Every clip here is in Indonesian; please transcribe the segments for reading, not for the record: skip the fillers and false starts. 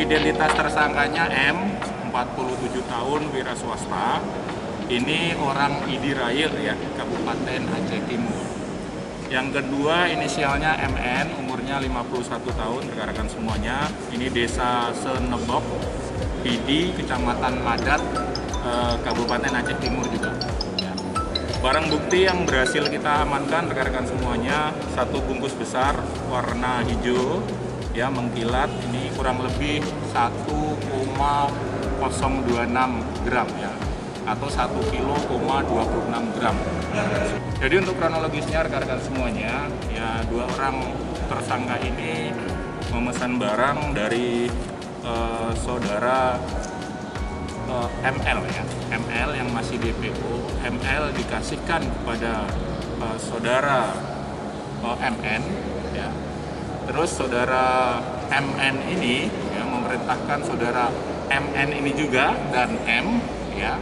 Identitas tersangkanya M, 47 tahun, wira swasta. Ini orang Idirail ya, Kabupaten Aceh Timur. Yang kedua inisialnya MN, umurnya 51 tahun, rekan-rekan semuanya. Ini desa Senebok, Pidi, Kecamatan Madat, Kabupaten Aceh Timur juga. Ya. Barang bukti yang berhasil kita amankan rekan-rekan semuanya, satu bungkus besar warna hijau, ya, mengkilat, ini kurang lebih 1,026 gram ya, atau 1,26 gram. Jadi untuk kronologisnya rekan-rekan semuanya, ya, dua orang tersangka ini memesan barang dari saudara ML ya, ML yang masih DPO. ML dikasihkan kepada saudara MN ya. Terus saudara MN ini ya, memerintahkan saudara MN ini juga dan M ya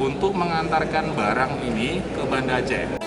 untuk mengantarkan barang ini ke Banda Aceh.